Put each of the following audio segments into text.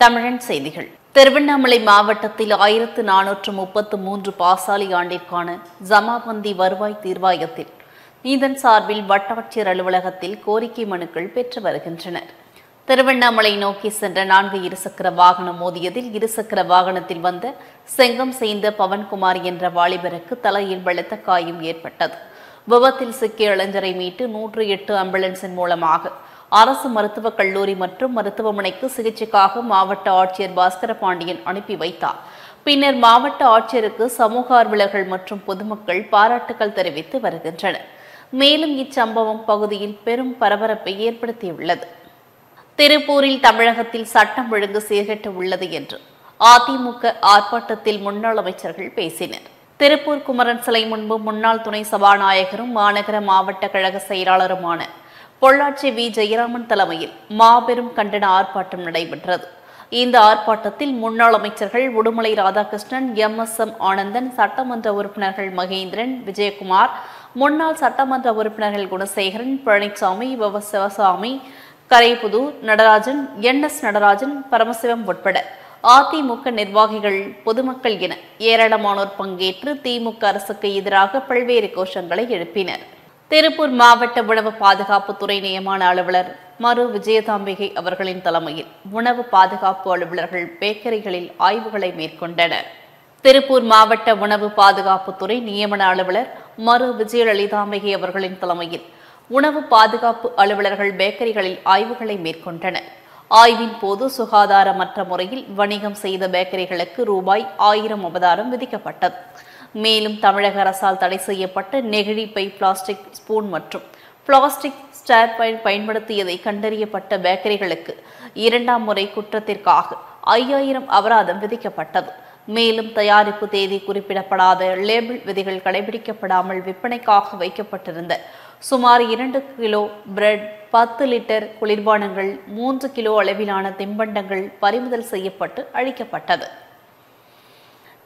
தமிழன் செய்திகள். திருவண்ணாமலை மாவட்டத்தில் 1433 பாசாலி ஆண்டிற்கான ஜமாபந்தி வருவாய் தீர்வாயத்தில் இதன் சார்பில் வட்டாட்சியர் அலுவலகத்தில் கோரிக்கை மனுக்கள் பெற்று வருகின்றனர். திருவண்ணாமலை நோக்கி சென்ற 4 இருசக்கர வாகனம் மோதியதில் இருசக்கர வாகனத்தில் வந்த செங்கம் செய்த பவன்குமார் என்ற வாலிபருக்கு தலையில் பலத்த காயம் ஏற்பட்டது. விபத்தில் சிக்கிய இளைஞரை மீட்டு 108 ஆம்புலன்ஸின் மூலமாக அரசு மருத்துவக் கல்லூரி மற்றும் மருத்துவமனைக்கு சிகிச்சைக்காக மாவட்ட ஆட்சியர் பாஸ்கர பாண்டியன் அனுப்பி வைத்தார். பின்னர் மாவட்ட ஆட்சியருக்கு சமூக ஆர்வலர்கள் மற்றும் பொதுமக்கள் பாராட்டுகள் தெரிவித்து வருகின்றனர். மேலும் இச்சம்பவம் பகுதியில் பெரும் பரபரப்பை ஏற்படுத்தியுள்ளது. திருப்பூரில் தமிழகத்தில் சட்டம் ஒழுங்கு சீர்கெட்டு உள்ளது என்று அதிமுக ஆர்ப்பாட்டத்தில் முன்னாள் அமைச்சர்கள் பேசினர். திருப்பூர் குமரன் சிலை முன்பு முன்னாள் துணை சபாநாயகரும் மாநகர மாவட்ட கழக செயலாளருமான பொள்ளாச்சி வி. ஜெயராமன் தலைமையில் மாபெரும் கண்டன ஆர்ப்பாட்டம் நடைபெற்றது. இந்த ஆர்ப்பாட்டத்தில் முன்னாள் அமைச்சர்கள் உடுமலை ராதாகிருஷ்ணன், எம். ஆனந்தன், சட்டமன்ற உறுப்பினர்கள் மகேந்திரன், விஜயகுமார், முன்னாள் சட்டமன்ற உறுப்பினர்கள் குணசேகரன், பழனிசாமி, சிவசாமி, கரைப்புதூர் நடராஜன், என்.எஸ். நடராஜன், பரமசிவம் உட்பட அதிமுக நிர்வாகிகள், பொதுமக்கள் என ஏராளமானோர் பங்கேற்று திமுக அரசுக்கு எதிராக பல்வேறு கோஷங்களை எழுப்பினர். திருப்பூர் மாவட்ட உணவு பாதுகாப்புத்துறை நியமன அலுவலர் மரு விஜயதாம்பிகை அவர்களின் தலைமையில் உணவு பாதுகாப்பு அலுவலர்கள் பேக்கரிகளில் ஆய்வுகளை மேற்கொண்டனர். திருப்பூர் மாவட்ட உணவு பாதுகாப்புத்துறை நியமன அலுவலர் மரு விஜயலலிதாம்பிகை அவர்களின் தலைமையில் உணவு பாதுகாப்பு அலுவலர்கள் பேக்கரிகளில் ஆய்வுகளை மேற்கொண்டனர். ஆய்வின் போது சுகாதாரமற்ற முறையில் வணிகம் செய்த பேக்கரிகளுக்கு ரூபாய் 1000 அபராதம் விதிக்கப்பட்டது. மேலும் தமிழக அரசால் தடை செய்யப்பட்ட நெகிழி பை, பிளாஸ்டிக் ஸ்பூன் மற்றும் பிளாஸ்டிக் ஸ்டார் பயன்படுத்தியதை கண்டறியப்பட்ட பேக்கரிகளுக்கு 2ஆம் முறை குற்றத்திற்காக 5000 அபராதம் விதிக்கப்பட்டது. மேலும் தயாரிப்பு தேதி குறிப்பிடப்படாத லேபிள் விதிகள் கடைபிடிக்கப்படாமல் விற்பனைக்காக வைக்கப்பட்டிருந்த சுமார் 2 கிலோ பிரெட், 10 லிட்டர் குளிர்பானங்கள், 3 கிலோ அளவிலான தின்பண்டங்கள் பறிமுதல் செய்யப்பட்டு அழிக்கப்பட்டது.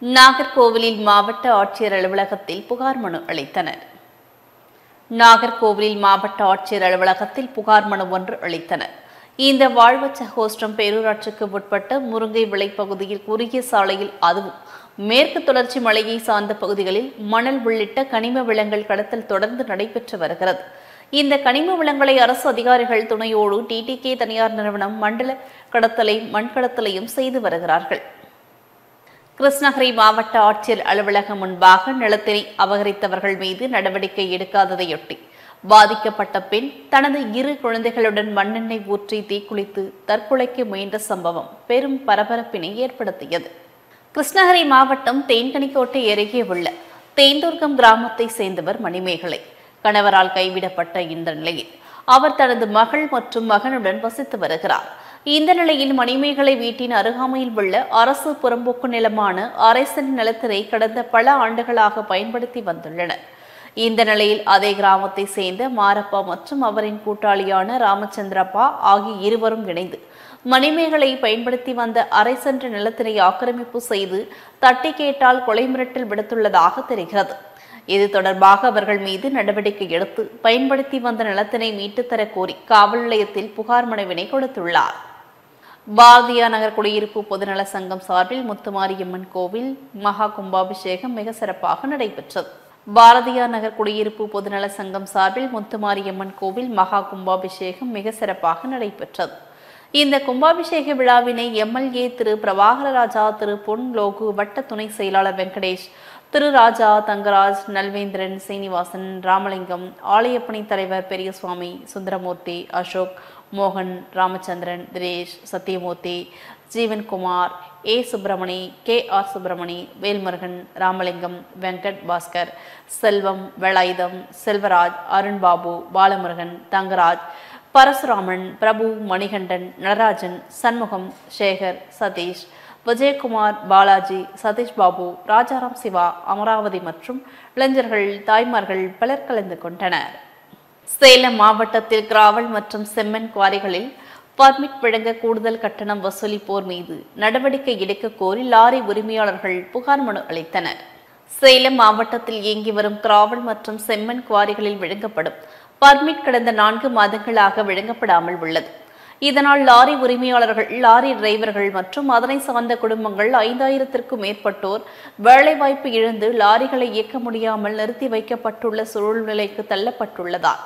நாகர்கோவிலில் மாவட்ட ஆட்சியர் அலுவலகத்தில் புகார் மனு அளித்தனர். நாகர்கோவிலில் மாவட்ட ஆட்சியர் அலுவலகத்தில் புகார் மனு ஒன்று அளித்தனர். இந்த வாழ்வச்ச ஹோஸ்டம் பேரூராட்சிக்கு உட்பட்ட முருங்கை விளை பகுதியில் குறுகிய சாலையில், அதுவும் மேற்கு தொடர்ச்சி மலையை சார்ந்த பகுதிகளில் மணல் உள்ளிட்ட கனிம வளங்கள் கடத்தல் தொடர்ந்து நடைபெற்று வருகிறது. இந்த கனிம வளங்களை அரசு அதிகாரிகள் துணையோடு டிடிகே தனியார் நிறுவனம் மண் கடத்தலையும் செய்து வருகிறார்கள். கிருஷ்ணகிரி மாவட்ட ஆட்சியர் அலுவலகம் முன்பாக நிலத்தினை அபகரித்தவர்கள் மீது நடவடிக்கை எடுக்காததையொட்டி பாதிக்கப்பட்ட பெண் தனது 2 குழந்தைகளுடன் மண்ணெண்ணெய் ஊற்றி தீக்குளித்து தற்கொலைக்கு முயன்ற சம்பவம் பெரும் பரபரப்பினை ஏற்படுத்தியது. கிருஷ்ணகிரி மாவட்டம் தேன்கனிக்கோட்டை அருகே உள்ள தேந்தூர்கம் கிராமத்தை சேர்ந்தவர் மணிமேகலை. கணவரால் கைவிடப்பட்ட இந்த நிலையில் அவர் தனது மகள் மற்றும் மகனுடன் வசித்து வருகிறார். இந்த நிலையில் மணிமேகலை வீட்டின் அருகாமையில் உள்ள அரசு புறம்போக்கு நிலமான 1/2 சென்ட் நிலத்தினை கடந்த பல ஆண்டுகளாக பயன்படுத்தி வந்துள்ளனர். இந்த நிலையில் அதே கிராமத்தை சேர்ந்த மாரப்பா மற்றும் அவரின் கூட்டாளியான ராமச்சந்திரப்பா ஆகிய இருவரும் இணைந்து மணிமேகலை பயன்படுத்தி வந்த 1/2 சென்ட் நிலத்தினை ஆக்கிரமிப்பு செய்து தட்டி கேட்டால் கொலை மிரட்டல் விடுத்துள்ளதாக தெரிகிறது. இது தொடர்பாக அவர்கள் மீது நடவடிக்கை எடுத்து பயன்படுத்தி வந்த நிலத்தினை மீட்டுத்தர கோரி காவல் நிலையத்தில் புகார் மனுவினை கொடுத்துள்ளார். பாரதியா நகர் குடியிருப்பு பொதுநல சங்கம் சார்பில் முத்துமாரியம்மன் கோவில் மகா கும்பாபிஷேகம் மிக சிறப்பாக நடைபெற்றது. பாரதியா நகர் குடியிருப்பு பொதுநல சங்கம் சார்பில் முத்துமாரியம்மன் கோவில் மகா கும்பாபிஷேகம் மிக சிறப்பாக நடைபெற்றது. இந்த கும்பாபிஷேக விழாவினை எம்எல்ஏ திரு பிரபாகரராஜா, திரு பொன் லோகு, வட்ட துணை செயலாளர் வெங்கடேஷ், திரு ராஜா, தங்கராஜ், நல்வேந்திரன், சீனிவாசன், ராமலிங்கம், ஆலயப்பணி தலைவர் பெரியசுவாமி, சுந்தரமூர்த்தி, அசோக், மோகன், ராமச்சந்திரன், தினேஷ், சத்தியமூர்த்தி, ஜீவன்குமார், ஏ. சுப்பிரமணி, கே.ஆர். சுப்பிரமணி, வேல்முருகன், ராமலிங்கம், வெங்கட் பாஸ்கர், செல்வம், வேலாயுதம், செல்வராஜ், அருண்பாபு, பாலமுருகன், தங்கராஜ், பரசுராமன், பிரபு, மணிகண்டன், நடராஜன், சண்முகம், சேகர், சதீஷ், விஜயகுமார், பாலாஜி, சதீஷ் பாபு, ராஜாராம், சிவா, அமராவதி மற்றும் இளைஞர்கள், தாய்மார்கள் பலர் கலந்து கொண்டனர். சேலம் மாவட்டத்தில் கிராவல் மற்றும் செம்மண் குவாரிகளில் பர்மிட் வழங்க கூடுதல் கட்டணம் வசூலிப்போர் மீது நடவடிக்கை எடுக்க கோரி லாரி உரிமையாளர்கள் புகார் மனு அளித்தனர். சேலம் மாவட்டத்தில் இயங்கி வரும் கிராவல் மற்றும் செம்மண் குவாரிகளில் வழங்கப்படும் பர்மிட் கடந்த 4 மாதங்களாக வழங்கப்படாமல் உள்ளது. இதனால் லாரி உரிமையாளர்கள், லாரி டிரைவர்கள் மற்றும் அதனை சார்ந்த குடும்பங்கள் 5000த்திற்கும் மேற்பட்டோர் வேலைவாய்ப்பு இழந்து லாரிகளை இயக்க முடியாமல் நிறுத்தி வைக்கப்பட்டுள்ள சூழ்நிலைக்கு தள்ளப்பட்டுள்ளதால்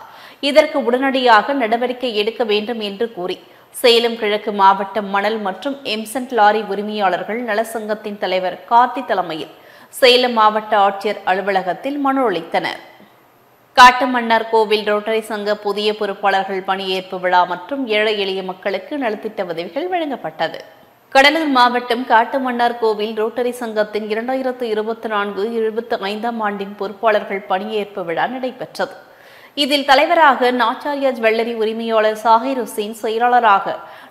இதற்கு உடனடியாக நடவடிக்கை எடுக்க வேண்டும் என்று கூறி சேலம் கிழக்கு மாவட்ட மணல் மற்றும் எம்சன்ட் லாரி உரிமையாளர்கள் நலசங்கத்தின் தலைவர் கார்த்தி தலைமையில் சேலம் மாவட்ட ஆட்சியர் அலுவலகத்தில் மனு அளித்தனர். காட்டுமன்னார் கோவில் ரோட்டரி சங்க புதிய பொறுப்பாளர்கள் பணியேற்பு விழா மற்றும் ஏழை எளிய மக்களுக்கு நலத்திட்ட உதவிகள் வழங்கப்பட்டது. கடலூர் மாவட்டம் காட்டுமன்னார் கோவில் ரோட்டரி சங்கத்தின் 2024-25 ஆண்டின் பொறுப்பாளர்கள் பணியேற்பு விழா நடைபெற்றது. இதில் தலைவராக நாச்சாரியா ஜுவல்லரி உரிமையாளர் சாஹிர் ஹுசைன், செயலாளராக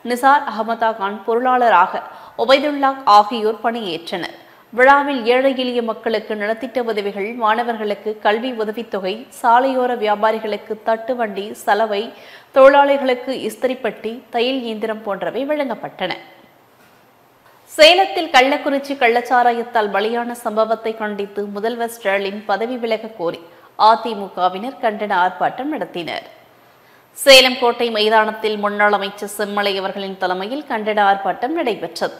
நிசார் அகமதா கான், பொருளாளராக ஒபைதுல்லா ஆகியோர் பணியேற்றனர். விழாவில் ஏழை எளிய மக்களுக்கு நலத்திட்ட உதவிகள், மாணவர்களுக்கு கல்வி உதவித்தொகை, சாலையோர வியாபாரிகளுக்கு தட்டு வண்டி, சலவை, தொழிலாளிகளுக்கு இஸ்திரிப்பட்டி, தையல் இயந்திரம் போன்றவை வழங்கப்பட்டன. சேலத்தில் கள்ளக்குறிச்சி கள்ளச்சாராயத்தால் பலியான சம்பவத்தை கண்டித்து முதல்வர் ஸ்டாலின் பதவி விலக கோரி அதிமுகவினர் கண்டன ஆர்ப்பாட்டம் நடத்தினர். சேலம் கோட்டை மைதானத்தில் முன்னாள் அமைச்சர் செம்மலை அவர்களின் தலைமையில் கண்டன ஆர்ப்பாட்டம் நடைபெற்றது.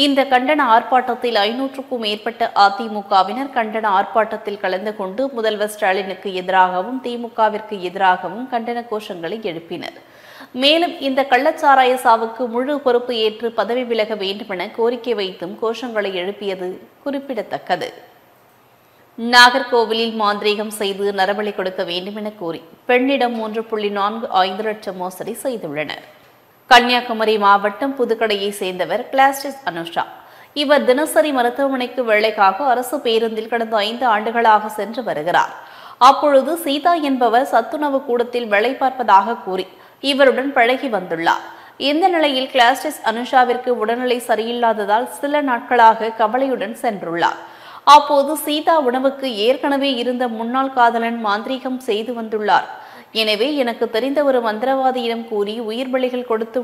இந்த கண்டன ஆர்ப்பாட்டத்தில் 500க்கும் மேற்பட்ட அதிமுகவினர் கண்டன ஆர்ப்பாட்டத்தில் கலந்து கொண்டு முதல்வர் ஸ்டாலினுக்கு எதிராகவும் திமுகவிற்கு எதிராகவும் கண்டன கோஷங்களை எழுப்பினர். மேலும் இந்த கள்ளச்சாராய சாவுக்கு முழு பொறுப்பு ஏற்று பதவி விலக வேண்டுமென கோரிக்கை வைத்தும் கோஷங்களை எழுப்பியது குறிப்பிடத்தக்கது. நாகர்கோவிலில் மாந்திரீகம் செய்து நரபலி கொடுக்க வேண்டும் என கூறி பெண்ணிடம் 3.45 லட்சம் மோசடி செய்துள்ளனர். கன்னியாகுமரி மாவட்டம் புதுக்கடையை சேர்ந்தவர் கிளாஸ்டிஸ் அனுஷா. இவர் தினசரி மருத்துவமனைக்கு வேலைக்காக அரசு பேருந்தில் கடந்த 5 ஆண்டுகளாக சென்று வருகிறார். அப்பொழுது சீதா என்பவர் சத்துணவு கூடத்தில் வேலை பார்ப்பதாக கூறி இவருடன் பழகி வந்துள்ளார். இந்த நிலையில் கிளாஸ்டிஸ் அனுஷாவிற்கு உடல்நிலை சரியில்லாததால் சில நாட்களாக கவலையுடன் சென்றுள்ளார். அப்போது சீதா உணவுக்கு ஏற்கனவே இருந்த முன்னாள் காதலன் மாந்திரீகம் செய்து வந்துள்ளார். எனவே எனக்கு தெரிந்த ஒரு மந்திரவாதியிடம் கூறி உயிர் பலிகள் கொடுத்து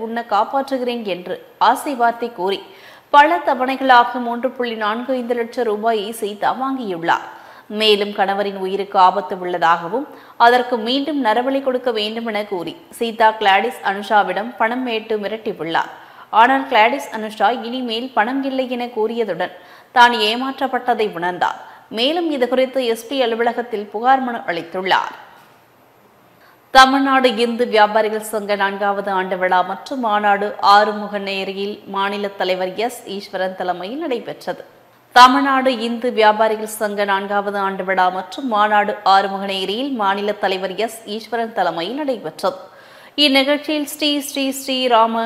உன்னை காப்பாற்றுகிறேன் என்று ஆசை வார்த்தை கூறி பல தவணைகளாக 3.45 லட்சம் ரூபாயை சீதா வாங்கியுள்ளார். மேலும் கணவரின் உயிருக்கு ஆபத்து உள்ளதாகவும் அதற்கு மீண்டும் நரபலி கொடுக்க வேண்டும் என கூறி சீதா கிளாடிஸ் அனுஷாவிடம் பணம் கேட்டு மிரட்டியுள்ளார். ஆனால் கிளாடிஸ் அனுஷா இனிமேல் பணம் இல்லை என கூறியதுடன் தான் ஏமாற்றப்பட்டதை உணர்ந்தார். மேலும் இதுகுறித்து எஸ்பி அலுவலகத்தில் புகார் மனு அளித்துள்ளார். தமிழ்நாடு இந்து வியாபாரிகள் சங்க 4வது ஆண்டு விழா மற்றும் மாநாடு ஆறுமுகநேரியில் மாநில தலைவர் எஸ். ஈஸ்வரன் தலைமையில் நடைபெற்றது. தமிழ்நாடு இந்து வியாபாரிகள் சங்க 4வது ஆண்டு விழா மற்றும் மாநாடு ஆறுமுகநேரியில் மாநில தலைவர் எஸ். ஈஸ்வரன் தலைமையில் நடைபெற்றது. இந்நிகழ்ச்சியில் ஸ்ரீ ஸ்ரீ ஸ்ரீ ராம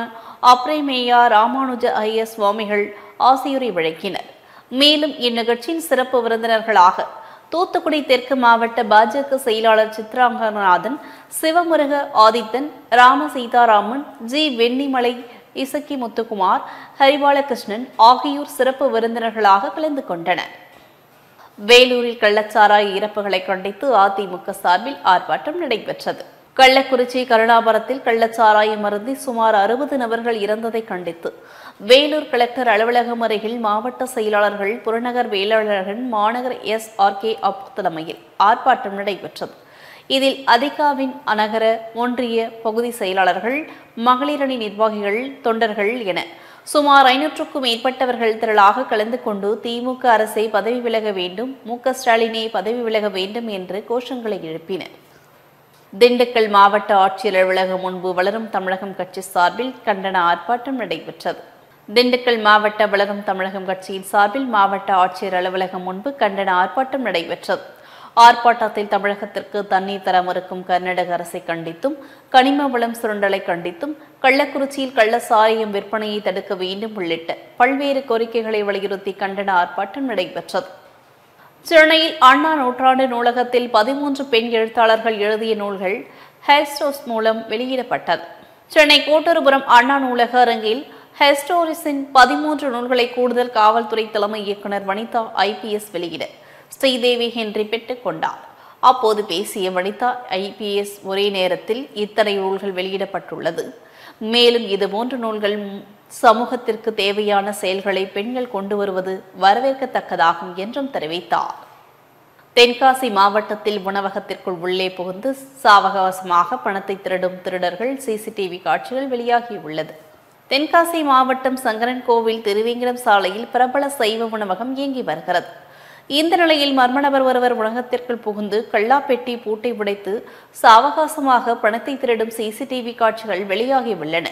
அப்ரேமேயா ராமானுஜ ஐயர் சுவாமிகள் ஆசியுரை வழங்கினர். மேலும் இந்நிகழ்ச்சியில் சிறப்பு விருந்தினர்களாக தூத்துக்குடி தெற்கு மாவட்ட பாஜக செயலாளர் சித்ராங்கநாதன், சிவமுருக ஆதித்தன், ராம சீதாராமன், ஜி. வெண்ணிமலை, இசக்கி முத்துக்குமார், ஹரிபாலகிருஷ்ணன் ஆகியோர் சிறப்பு விருந்தினர்களாக கலந்து கொண்டனர். வேலூரில் கள்ளச்சாராய இறப்புகளை கண்டித்து அதிமுக சார்பில் ஆர்ப்பாட்டம் நடைபெற்றது. கள்ளக்குறிச்சி கருணாபுரத்தில் கள்ளச்சாராயம் அருந்தி சுமார் 60 நபர்கள் இறந்ததை கண்டித்து வேலூர் கலெக்டர் அலுவலகம் அருகில் மாவட்ட செயலாளர்கள், புறநகர் வேளாளர்கள், மாநகர SRK அப்பு தலைமையில் ஆர்ப்பாட்டம் நடைபெற்றது. இதில் அதிகாவின் நகர ஒன்றிய பகுதி செயலாளர்கள், மகளிரணி நிர்வாகிகள், தொண்டர்கள் என சுமார் 500க்கும் மேற்பட்டவர்கள் திரளாக கலந்து கொண்டு திமுக அரசை பதவி விலக வேண்டும், மு.க. ஸ்டாலினை பதவி விலக வேண்டும் என்று கோஷங்களை எழுப்பினர். திண்டுக்கல் மாவட்ட ஆட்சியர் அலுவலகம் முன்பு வளரும் தமிழகம் கட்சி சார்பில் கண்டன ஆர்ப்பாட்டம் நடைபெற்றது. திண்டுக்கல் மாவட்ட வளரும் தமிழகம் கட்சியின் சார்பில் மாவட்ட ஆட்சியர் அலுவலகம் முன்பு கண்டன ஆர்ப்பாட்டம் நடைபெற்றது. ஆர்ப்பாட்டத்தில் தமிழகத்திற்கு தண்ணீர் தர மறுக்கும் கர்நாடக அரசை கண்டித்தும், கனிம வளம் சுரண்டலை கண்டித்தும், கள்ளக்குறிச்சியில் கள்ளச்சாராயம் விற்பனையை தடுக்க வேண்டும் உள்ளிட்ட பல்வேறு கோரிக்கைகளை வலியுறுத்தி கண்டன ஆர்ப்பாட்டம் நடைபெற்றது. சென்னையில் அண்ணா நூற்றாண்டு நூலகத்தில் 13 பெண் எழுத்தாளர்கள் எழுதிய நூல்கள் ஹெஸ்டோஸ் மூலம் வெளியிடப்பட்டது. சென்னை கோட்டூர்புரம் அண்ணா நூலக அரங்கில் ஹெஸ்டோரிஸின் 13 நூல்களை கூடுதல் காவல்துறை தலைமை இயக்குநர் வனிதா IPS வெளியிட ஸ்ரீதேவி ஹென்றி பெற்றுக் கொண்டார். அப்போது பேசிய வனிதா IPS, ஒரே நேரத்தில் இத்தனை நூல்கள் வெளியிடப்பட்டுள்ளது. மேலும் இதுபோன்ற நூல்கள் சமூகத்திற்கு தேவையான செயல்களை பெண்கள் கொண்டு வருவது வரவேற்கத்தக்கதாகும் என்றும் தெரிவித்தார். தென்காசி மாவட்டத்தில் உணவகத்திற்குள் உள்ளே புகுந்து சாவகாசமாக பணத்தை திருடும் திருடர்கள் சிசிடிவி காட்சிகள் வெளியாகியுள்ளது. தென்காசி மாவட்டம் சங்கரன்கோவில் திருவேங்கடம் சாலையில் பிரபல சைவ உணவகம் இயங்கி வருகிறது. இந்த நிலையில் மர்ம நபர் ஒருவர் உணவகத்திற்குள் புகுந்து கல்லாப்பெட்டி பூட்டை உடைத்து சாவகாசமாக பணத்தை திருடும் சிசிடிவி காட்சிகள் வெளியாகியுள்ளன.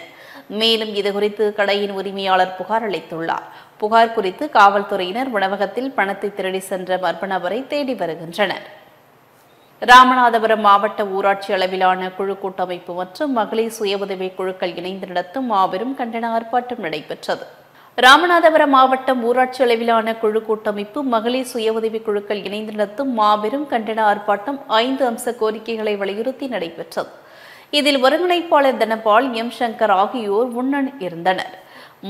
மேலும் இதுகுறித்து கடையின் உரிமையாளர் புகார் அளித்துள்ளார். புகார் குறித்து காவல்துறையினர் உணவகத்தில் பணத்தை திருடி சென்ற மர்ம நபரை தேடி வருகின்றனர். ராமநாதபுரம் மாவட்ட ஊராட்சி அளவிலான குழு கூட்டமைப்பு மற்றும் மகளிர் சுய உதவி குழுக்கள் இணைந்து நடத்தும் மாபெரும் கண்டன ஆர்ப்பாட்டம் நடைபெற்றது. ராமநாதபுரம் மாவட்டம் ஊராட்சி அளவிலான குழு கூட்டமைப்பு மகளிர் சுய உதவி குழுக்கள் இணைந்து நடத்தும் மாபெரும் கண்டன ஆர்ப்பாட்டம் 5 அம்ச கோரிக்கைகளை வலியுறுத்தி நடைபெற்றது. இதில் ஒருங்கிணைப்பாளர் தனபால், எம். சங்கர் ஆகியோர் முன்னணி இருந்தனர்.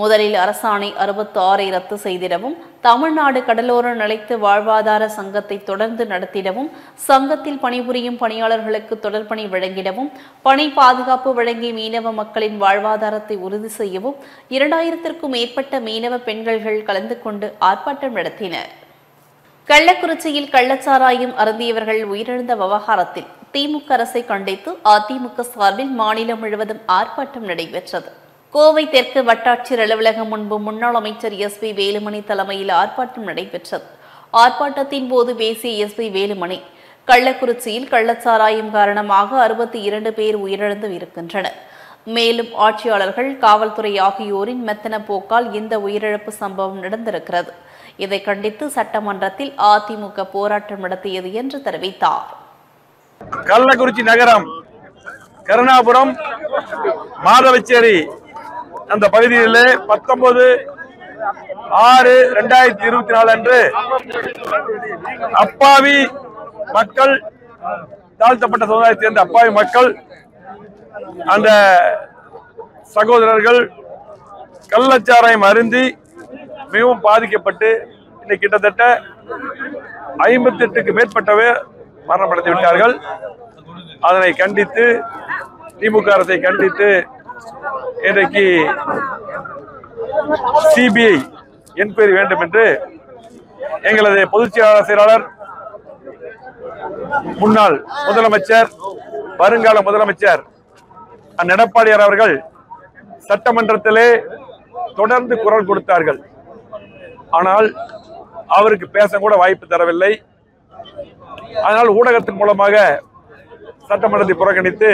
முதலில் அரசாணை 66 ரத்து செய்திடவும், தமிழ்நாடு கடலோர நிலைத்த வாழ்வாதார சங்கத்தை தொடர்ந்து நடத்திடவும், சங்கத்தில் பணிபுரியும் பணியாளர்களுக்கு தொடர்பணி வழங்கிடவும், பணி பாதுகாப்பு வழங்கி மீனவ மக்களின் வாழ்வாதாரத்தை உறுதி செய்யவும் 2000க்கும் மேற்பட்ட மீனவ பெண்கள் கலந்து கொண்டு ஆர்ப்பாட்டம் நடத்தினர். கள்ளக்குறிச்சியில் கள்ளச்சாராயம் அருந்தியவர்கள் உயிரிழந்த விவகாரத்தில் திமுக அரசை கண்டித்து அதிமுக சார்பில் மாநிலம் முழுவதும் ஆர்ப்பாட்டம் நடைபெற்றது. கோவை தெற்கு வட்டாட்சியர் அலுவலகம் முன்பு முன்னாள் அமைச்சர் SP வேலுமணி தலைமையில் ஆர்ப்பாட்டம் நடைபெற்றது. ஆர்ப்பாட்டத்தின் போது பேசிய SP வேலுமணி, கள்ளக்குறிச்சியில் கள்ளச்சாராயம் காரணமாக 62 பேர் உயிரிழந்து இருக்கின்றனர். மேலும் ஆட்சியாளர்கள், காவல்துறை ஆகியோரின் மெத்தன போக்கால் இந்த உயிரிழப்பு சம்பவம் நடந்திருக்கிறது. இதை கண்டித்து சட்டமன்றத்தில் அதிமுக போராட்டம் நடத்தியது என்று தெரிவித்தார். கள்ளக்குறிச்சி நகரம் கருணாபுரம் மாதவச்சேரி அந்த பகுதியில் 19/6/2024 அன்று அப்பாவி மக்கள், தாழ்த்தப்பட்ட சமுதாயத்தை சேர்ந்த அப்பாவி மக்கள், அந்த சகோதரர்கள் கள்ளச்சாராயம் அருந்தி மிகவும் பாதிக்கப்பட்டு இன்னைக்கு கிட்டத்தட்ட 58க்கு மேற்பட்டவர் மரணமடைந்து விட்டார்கள். அதனை கண்டித்து திமுக அரசை கண்டித்து இன்றைக்கு CBI என்கொயரி வேண்டும் என்று எங்களது பொதுச் செயலாளர், முன்னாள் முதலமைச்சர், வருங்கால முதலமைச்சர் எடப்பாடியார் அவர்கள் சட்டமன்றத்திலே தொடர்ந்து குரல் கொடுத்தார்கள். ஆனால் அவருக்கு பேச கூட வாய்ப்பு தரவில்லை. அதனால் ஊடகத்தின் மூலமாக சட்டமன்றத்தை புறக்கணித்து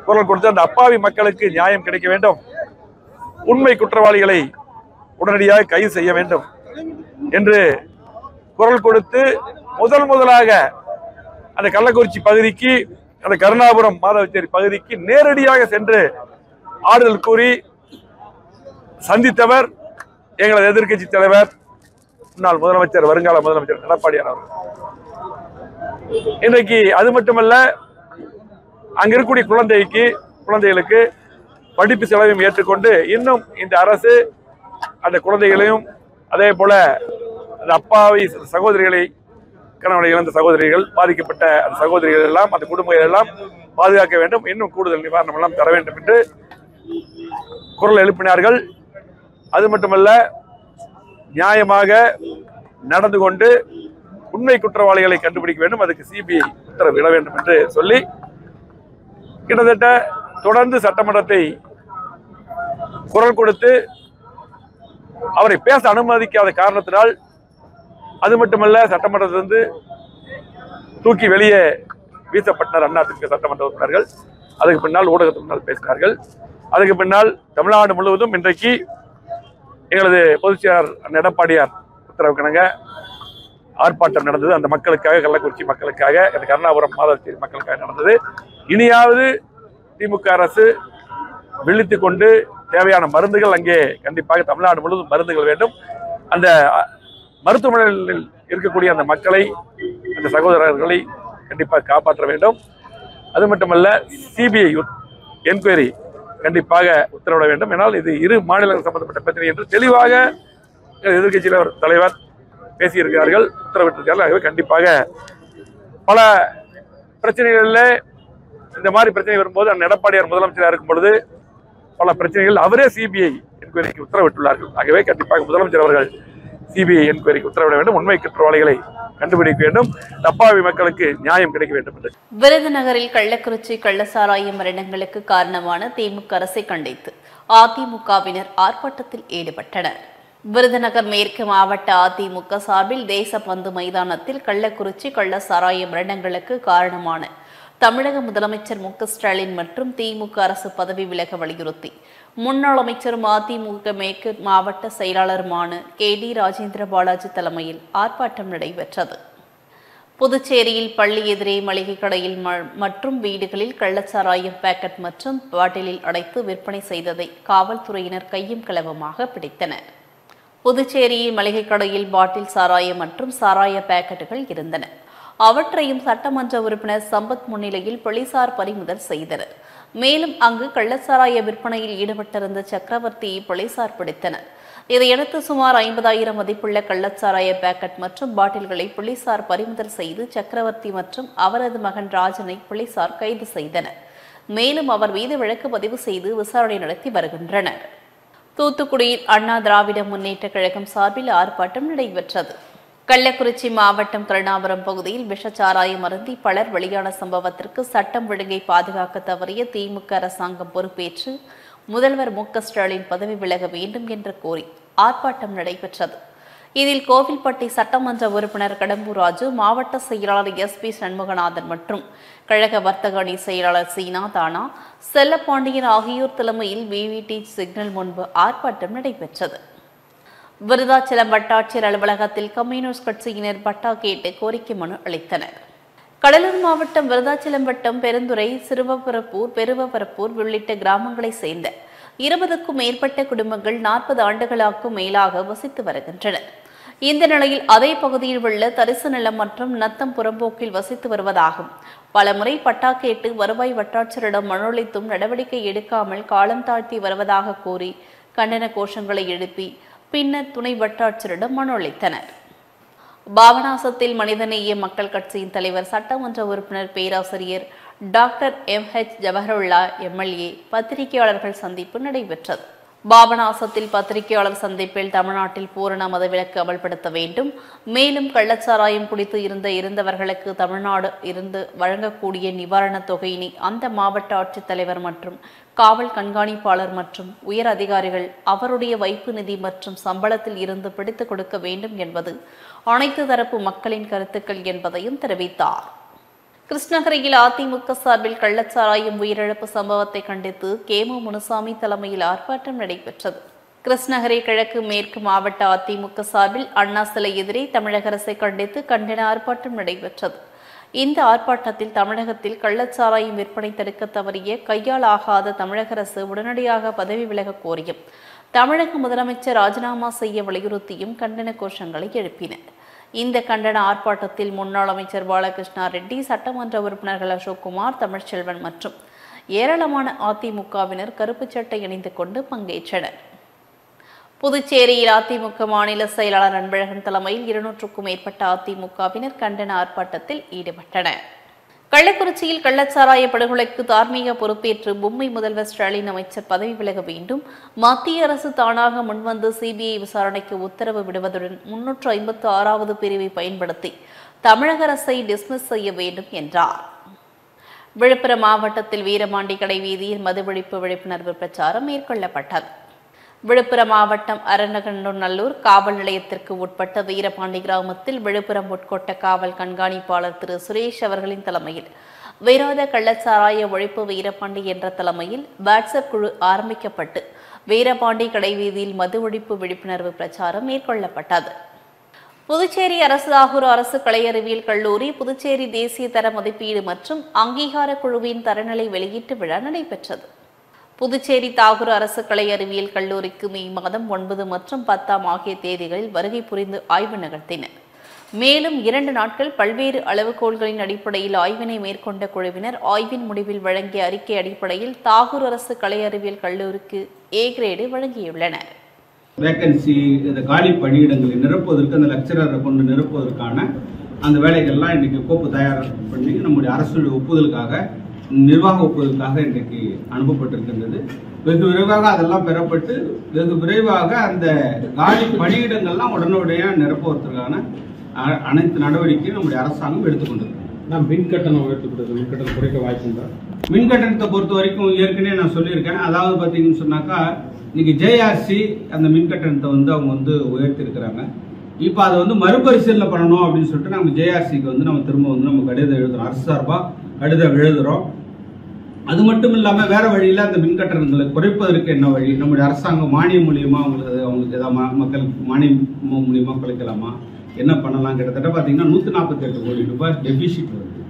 குரல் கொடுத்து அந்த அப்பாவி மக்களுக்கு நியாயம் கிடைக்க வேண்டும், உண்மை குற்றவாளிகளை உடனடியாக கைது செய்ய வேண்டும் என்று குரல் கொடுத்து முதலாக அந்த கள்ளக்குறிச்சி பகுதிக்கு, அந்த கருணாபுரம் மாதவச்சேரி பகுதிக்கு நேரடியாக சென்று ஆறுதல் கூறி சந்தித்தவர் எங்களது எதிர்க்கட்சி தலைவர், முன்னாள் முதலமைச்சர், வருங்கால முதலமைச்சர் எடப்பாடியார் அவர்கள். இன்றைக்கு அது மட்டுமல்ல, அங்க இருக்கக்கூடிய குழந்தைகளுக்கு படிப்பு செலவையும் ஏற்றுக்கொண்டு இன்னும் இந்த அரசு அந்த குழந்தைகளையும், அதே போல அந்த அப்பாவி சகோதரிகளை, கணவனை இழந்த சகோதரிகள், பாதிக்கப்பட்ட அந்த சகோதரிகள் எல்லாம், அந்த குடும்பங்கள் எல்லாம் பாதுகாக்க வேண்டும், இன்னும் கூடுதல் நிவாரணம் எல்லாம் தர வேண்டும் என்று குரல் எழுப்பினார்கள். அது மட்டுமல்ல, நியாயமாக நடந்து கொண்டு உண்மை குற்றவாளிகளை கண்டுபிடிக்க வேண்டும், அதுக்கு CBI உத்தரவிட வேண்டும் என்று சொல்லி கிட்டத்தட்ட தொடர்ந்து சட்டமன்றத்தை குரல் கொடுத்து அவரை பேச அனுமதிக்காத காரணத்தினால், அது மட்டுமல்ல, சட்டமன்றத்திலிருந்து தூக்கி வெளியே வீசப்பட்டனர் அதிமுக சட்டமன்ற உறுப்பினர்கள். அதுக்கு பின்னால் ஊடகத்துக்கு முன்னால் பேசினார்கள். அதுக்கு பின்னால் தமிழ்நாடு முழுவதும் இன்றைக்கு எங்களது பொதுச் செயலாளர் எடப்பாடியார் உத்தரவுக்கிணங்க ஆர்ப்பாட்டம் நடந்தது. அந்த மக்களுக்காக, கள்ளக்குறிச்சி மக்களுக்காக, அந்த கருணாபுரம் மாதவச்சேரி மக்களுக்காக நடந்தது. இனியாவது திமுக அரசு விழித்துக் கொண்டு தேவையான மருந்துகள் அங்கே கண்டிப்பாக தமிழ்நாடு முழுவதும் மருந்துகள் வேண்டும். அந்த மருத்துவமனைகளில் இருக்கக்கூடிய அந்த மக்களை, அந்த சகோதரர்களை கண்டிப்பாக காப்பாற்ற வேண்டும். அது மட்டுமல்ல, CBI என்கொயரி கண்டிப்பாக உத்தரவிட வேண்டும். ஏனால் இது இரு மாநிலங்கள் சம்பந்தப்பட்ட பிரச்சனை என்று தெளிவாக எதிர்க்கட்சியில் தலைவர் பேசியிருக்கிறார்கள், உத்தரவிட்டிருக்கிறார்கள். ஆகவே கண்டிப்பாக பல பிரச்சனைகளில் இந்த மாதிரி பிரச்சனை வரும்போது, அந்த எடப்பாடியார் முதலமைச்சராக இருக்கும் பொழுது பல பிரச்சனைகள் அவரே CBI என்கொயரிக்கு உத்தரவிட்டுள்ளார்கள். ஆகவே கண்டிப்பாக முதலமைச்சர் அவர்கள் CBI என்கொயரிக்கு உத்தரவிட வேண்டும், உண்மை குற்றவாளிகளை கண்டுபிடிக்க வேண்டும். அப்பாவி மக்களுக்கு நியாயம் கிடைக்க வேண்டும் என்று. விருதுநகரில் கள்ளக்குறிச்சி கள்ளசாராய மரணங்களுக்கு காரணமான திமுக அரசை கண்டித்து அதிமுகவினர் ஆர்ப்பாட்டத்தில் ஈடுபட்டனர். விருதுநகர் மேற்கு மாவட்ட அதிமுக சார்பில் தேசப்பந்து மைதானத்தில் கள்ளக்குறிச்சி கள்ளசாராய மரணங்களுக்கு காரணமான தமிழக முதலமைச்சர் மு.க. ஸ்டாலின் மற்றும் திமுக அரசு பதவி விலக வலியுறுத்தி முன்னாள் அமைச்சரும் அதிமுக மேற்கு மாவட்ட செயலாளருமான கே.டி. ராஜேந்திர பாலாஜி தலைமையில் ஆர்ப்பாட்டம் நடைபெற்றது. புதுச்சேரியில் பள்ளி எதிரே மளிகை கடையில் மற்றும் வீடுகளில் கள்ளச்சாராயம் பாக்கெட் மற்றும் பாட்டிலில் அடைத்து விற்பனை செய்ததை காவல்துறையினர் கையும் களவுமாக பிடித்தனர். புதுச்சேரியில் மளிகை கடையில் பாட்டில் சாராயம் மற்றும் சாராய பாக்கெட்டுகள் இருந்தன. அவற்றையும் சட்டமன்ற உறுப்பினர் சம்பத் முன்னிலையில் போலீசார் பறிமுதல் செய்தனர். மேலும் அங்கு கள்ளச்சாராய விற்பனையில் ஈடுபட்டிருந்த சக்கரவர்த்தியை போலீசார் பிடித்தனர். இதையடுத்து சுமார் 50,000 மதிப்புள்ள கள்ளச்சாராய பாக்கெட் மற்றும் பாட்டில்களை போலீசார் பறிமுதல் செய்து சக்கரவர்த்தி மற்றும் அவரது மகன் ராஜனை போலீசார் கைது செய்தனர். மேலும் அவர் மீது வழக்கு பதிவு செய்து விசாரணை நடத்தி வருகின்றனர். தூத்துக்குடியில் அண்ணா திராவிட முன்னேற்ற கழகம் சார்பில் ஆர்ப்பாட்டம் நடைபெற்றது. கள்ளக்குறிச்சி மாவட்டம் கருணாபுரம் பகுதியில் விஷச்சாராயம் அருந்தி பலர் வெளியான சம்பவத்திற்கு சட்டம் ஒழுங்கை பாதுகாக்க தவறிய திமுக அரசாங்கம் பொறுப்பேற்று முதல்வர் மு.க. ஸ்டாலின் பதவி விலக வேண்டும் என்று கோரி ஆர்ப்பாட்டம் நடைபெற்றது. இதில் கோவில்பட்டி சட்டமன்ற உறுப்பினர் கடம்பூர் ராஜு, மாவட்ட செயலாளர் எஸ்.பி. சண்முகநாதன் மற்றும் கழக வர்த்தக அணி செயலாளர் சீனா தானா, செல்லப்பாண்டியன் ஆகியோர் தலைமையில் விவிடி சிக்னல் முன்பு ஆர்ப்பாட்டம் நடைபெற்றது. விருதாச்சலம் வட்டாட்சியர் அலுவலகத்தில் கம்யூனிஸ்ட் கட்சியினர் பட்டா கேட்டு கோரிக்கை மனு அளித்தனர். கடலூர் மாவட்டம் விருதாச்சலம் வட்டம் பெருந்துறை, சிறுவபுரப்பூர், பெருவபுரப்பூர் உள்ளிட்ட கிராமங்களைச் சேர்ந்த 20க்கும் மேற்பட்ட குடும்பங்கள் 40 ஆண்டுகளுக்கும் மேலாக வசித்து வருகின்றனர். இந்த நிலையில் அதே பகுதியில் உள்ள தரிசு நிலம் மற்றும் நத்தம் புறம்போக்கில் வசித்து வருவதாகவும் பலமுறை பட்டா கேட்டு வருவாய் வட்டாட்சியரிடம் மனு அளித்தும் நடவடிக்கை எடுக்காமல் காலம் தாழ்த்தி வருவதாக கூறி கண்டன கோஷங்களை எழுப்பி பின்னர் துணை வட்டாட்சியரிடம் மனு அளித்தனர். பாபநாசத்தில் மனிதநேய மக்கள் கட்சியின் தலைவர் சட்டமன்ற உறுப்பினர் பேராசிரியர் டாக்டர் M.H. ஜவஹருல்லா எம்எல்ஏ பத்திரிகையாளர்கள் சந்திப்பு நடைபெற்றது. பாபநாசத்தில் பத்திரிகையாளர் சந்திப்பில் தமிழ்நாட்டில் பூரண மதவிலக்கு அமல்படுத்த வேண்டும், மேலும் கள்ளச்சாராயம் குடித்து இருந்தவர்களுக்கு தமிழ்நாடு இருந்து வழங்கக்கூடிய நிவாரணத் தொகையினை அந்த மாவட்ட ஆட்சித்தலைவர் மற்றும் காவல் கண்காணிப்பாளர் மற்றும் உயர் அதிகாரிகள் அவருடைய வைப்பு நிதி மற்றும் சம்பளத்தில் இருந்து பிடித்துக் கொடுக்க வேண்டும் என்பது அனைத்து தரப்பு மக்களின் கருத்துக்கள் என்பதையும் தெரிவித்தார். கிருஷ்ணகிரியில் அதிமுக சார்பில் கள்ளச்சாராயம் உயிரிழப்பு சம்பவத்தை கண்டித்து கேமு முனுசாமி தலைமையில் ஆர்ப்பாட்டம் நடைபெற்றது. கிருஷ்ணகிரி கிழக்கு மேற்கு மாவட்ட அதிமுக சார்பில் அண்ணா சிலை எதிரே தமிழக அரசை கண்டித்து கண்டன ஆர்ப்பாட்டம் நடைபெற்றது. இந்த ஆர்ப்பாட்டத்தில் தமிழகத்தில் கள்ளச்சாராயம் விற்பனை தடுக்க தவறிய கையால் ஆகாத தமிழக அரசு உடனடியாக பதவி விலக கோரியும் தமிழக முதலமைச்சர் ராஜினாமா செய்ய வலியுறுத்தியும் கண்டன கோஷங்களை எழுப்பினர். இந்த கண்டன ஆர்ப்பாட்டத்தில் முன்னாள் அமைச்சர் பாலகிருஷ்ணா ரெட்டி, சட்டமன்ற உறுப்பினர்கள் அசோக்குமார், தமிழ்ச்செல்வன் மற்றும் ஏராளமான அதிமுகவினர் கருப்பு சட்டை அணிந்து கொண்டு பங்கேற்றனர். புதுச்சேரியில் அதிமுக மாநில செயலாளர் அன்பழகன் தலைமையில் 200க்கும் மேற்பட்ட அதிமுகவினர் கண்டன ஆர்ப்பாட்டத்தில் ஈடுபட்டனர். கள்ளக்குறிச்சியில் கள்ளச்சாராய படுகொலைக்கு தார்மீக பொறுப்பேற்று பொம்மை முதல்வர் ஸ்டாலின் அமைச்சர் பதவி விலக வேண்டும், மத்திய அரசு தானாக முன்வந்து சிபிஐ விசாரணைக்கு உத்தரவு விடுவதுடன் 356வது பிரிவை பயன்படுத்தி தமிழக அரசை டிஸ்மிஸ் செய்ய வேண்டும் என்றார். விழுப்புரம் மாவட்டத்தில் வீரபாண்டி கடை வீதியில் மது ஒழிப்பு விழிப்புணர்வு பிரச்சாரம் மேற்கொள்ளப்பட்டது. விழுப்புரம் மாவட்டம் அரநகநல்லூர் காவல் நிலையத்திற்கு உட்பட்ட வீரபாண்டி கிராமத்தில் விழுப்புரம் உட்கோட்ட காவல் கண்காணிப்பாளர் திரு சுரேஷ் அவர்களின் தலைமையில் விரோத கள்ளச்சாராய ஒழிப்பு வீரபாண்டி என்ற தலைமையில் வாட்ஸ்அப் குழு ஆரம்பிக்கப்பட்டு வீரபாண்டி கடை வீதியில் மது ஒழிப்பு விழிப்புணர்வு பிரச்சாரம் மேற்கொள்ளப்பட்டது. புதுச்சேரி அரசு தாகூர் அரசு கலை அறிவியல் கல்லூரி புதுச்சேரி தேசிய தர மதிப்பீடு மற்றும் அங்கீகார குழுவின் தரநிலை வெளியீட்டு விழா நடைபெற்றது. புதுச்சேரி தாகூர் அரசு கலை அறிவியல் கல்லூரிக்கு மே மாதம் 9 மற்றும் 10 ஆகிய தேதிகளில் வருகை புரிந்து ஆய்வு நடத்தினர். மேலும் 2 நாட்கள் பல்வேறு அளவுகோல்களின் அடிப்படையில் ஆய்வினை மேற்கொண்ட குழுவினர் ஆய்வின் முடிவில் வழங்கிய அறிக்கை அடிப்படையில் தாகூர் அரசு கலை அறிவியல் கல்லூரிக்கு A கிரேடு வழங்கியுள்ளனர். வேகன்சி, இந்த காலி பணியிடங்களை நிரப்புவதற்கு அந்த லெக்சரரை கொண்டு நிரப்புவதற்கான அந்த வேலைகள்லாம் இன்னைக்கு கோப்பு தயார் பண்ணி நம்முடைய அரசுடைய ஒப்புதலுக்காக, நிர்வாக ஒப்புதலுக்காக இன்றைக்கு அனுப்பப்பட்டிருக்கின்றது. வெகு விரைவாக அதெல்லாம் பெறப்பட்டு வெகு விரைவாக அந்த காலி பணியிடங்கள்லாம் உடனுடைய நிரப்புவதற்கான அனைத்து நடவடிக்கையும் நம்முடைய அரசாங்கம் எடுத்துக்கொண்டிருக்கு. நான் மின் கட்டணம் உயர்த்தப்படுது, மின் கட்டணம் குறைக்க வாய்ப்புண்டா? மின் கட்டணத்தை பொறுத்த வரைக்கும் ஏற்கனவே நான் சொல்லியிருக்கேன். அதாவது பார்த்தீங்கன்னு சொன்னாக்கா இன்னைக்கு ஜேஆர்சி அந்த மின் கட்டணத்தை அவங்க உயர்த்தி இருக்கிறாங்க. இப்போ அதை மறுபரிசீலனை பண்ணணும் அப்படின்னு சொல்லிட்டு நம்ம ஜேஆர்சிக்கு நம்ம திரும்ப நம்ம கடிதம் எழுதுறோம், அரசு சார்பாக கடிதம் எழுதுறோம். அது மட்டும் இல்லாமல் வேற வழியில் அந்த மின் கட்டணங்களை குறைப்பதற்கு என்ன வழி, நம்முடைய அரசாங்கம் மானியம் மூலியமா அவங்களுக்கு ஏதாவது மக்களுக்கு மானியம் மூலியமா குறைக்கலாமா, என்ன பண்ணலாம்? கிட்டத்தட்ட பார்த்தீங்கன்னா 148 கோடி ரூபாய் டெபிசிட் வருது.